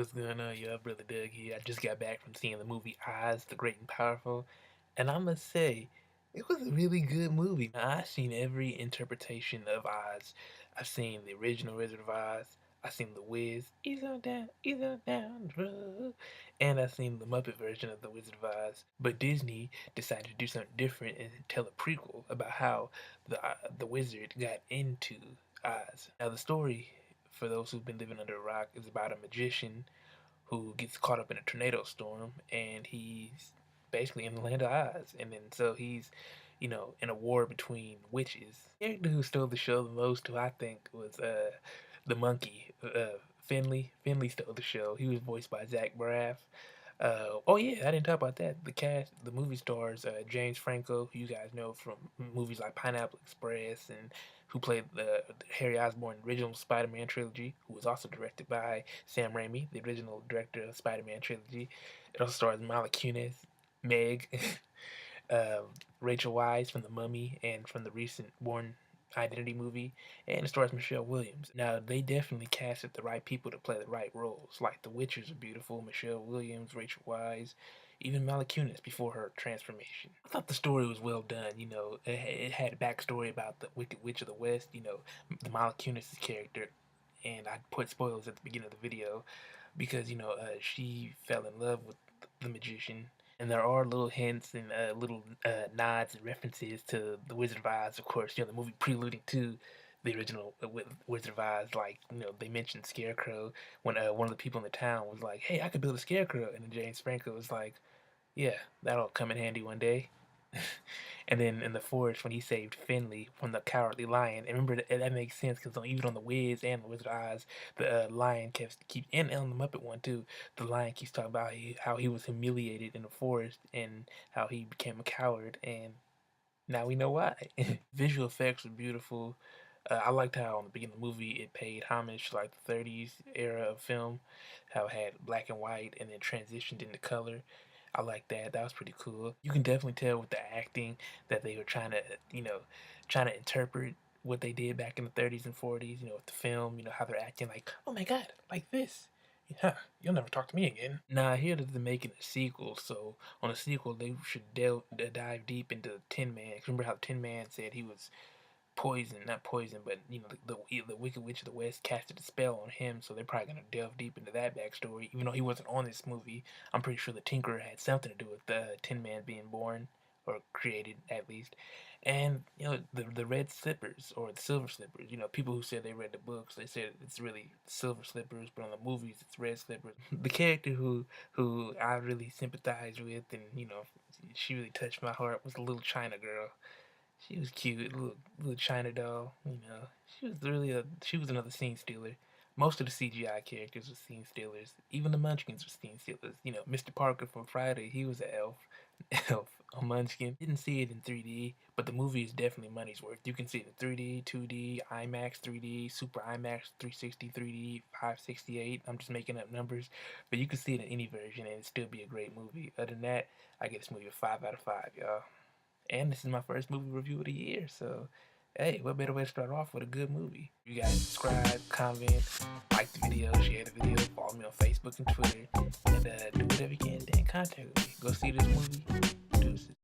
What's going on, y'all? Brother Doug here. I just got back from seeing the movie Oz, the Great and Powerful, and I must say, it was a really good movie. Now, I've seen every interpretation of Oz. I've seen the original Wizard of Oz. I've seen The Wiz, Ease on down the road, and I've seen the Muppet version of the Wizard of Oz. But Disney decided to do something different and tell a prequel about how the wizard got into Oz. Now, the story, for those who've been living under a rock, is about a magician who gets caught up in a tornado storm, and he's basically in the land of Oz. And then so he's, in a war between witches. The character who stole the show the most, who I think was the monkey, Finley. Finley stole the show. He was voiced by Zach Braff. Oh yeah, I didn't talk about that. The cast, the movie stars, James Franco, who you guys know from movies like Pineapple Express, and who played the Harry Osborn original Spider-Man trilogy, who was also directed by Sam Raimi, the original director of Spider-Man trilogy. It also stars Mila Kunis, Meg, um, Rachel Weisz from The Mummy and from the recent Born Identity movie, and it stars Michelle Williams. Now, they definitely casted the right people to play the right roles. Like, the Witchers are beautiful, Michelle Williams, Rachel Weisz, even Mila Kunis before her transformation. I thought the story was well done. It had a backstory about the Wicked Witch of the West, the Mila Kunis' character, and I put spoilers at the beginning of the video because she fell in love with the magician, and there are little hints and little nods and references to the Wizard of Oz, of course. The movie preluding to the original Wizard of Oz. Like, they mentioned Scarecrow when one of the people in the town was like, "Hey, I could build a scarecrow," and then James Franco was like, "Yeah, that'll come in handy one day." And then in the forest, when he saved Finley from the cowardly lion, and remember that makes sense because even on the Wiz and the Wizard of Oz, the lion and on the Muppet one too, the lion keeps talking about how he was humiliated in the forest and how he became a coward, and now we know why. Visual effects were beautiful. I liked how in the beginning of the movie it paid homage to like the 30s era of film, how it had black and white and then transitioned into color. I like that. That was pretty cool. You can definitely tell with the acting that they were trying to interpret what they did back in the 30s and 40s, with the film, how they're acting like, "Oh my God, like this. Yeah, you'll never talk to me again." Now, I hear that they're making a sequel, so on a sequel, they should dive deep into Tin Man. 'Cause remember how Tin Man said he was poison, not poison, but the Wicked Witch of the West casted a spell on him, so they're probably gonna delve deep into that backstory. Even though he wasn't on this movie, I'm pretty sure the Tinkerer had something to do with the Tin Man being born or created at least. And the red slippers or the silver slippers. People who said they read the books, they said it's really silver slippers, but on the movies it's red slippers. The character who I really sympathized with, and she really touched my heart, was the little China girl. She was cute, little China doll. She was another scene stealer. Most of the CGI characters were scene stealers. Even the Munchkins were scene stealers. Mr. Parker from Friday, he was an elf. Elf, a Munchkin. Didn't see it in 3D, but the movie is definitely money's worth. You can see it in 3D, 2D, IMAX 3D, Super IMAX 360 3D, 568. I'm just making up numbers, but you can see it in any version and it'd still be a great movie. Other than that, I give this movie a 5 out of 5, y'all. And this is my first movie review of the year, so hey, what better way to start off with a good movie? You guys subscribe, comment, like the video, share the video, follow me on Facebook and Twitter, and do whatever you can, then contact me. Go see this movie. Deuces.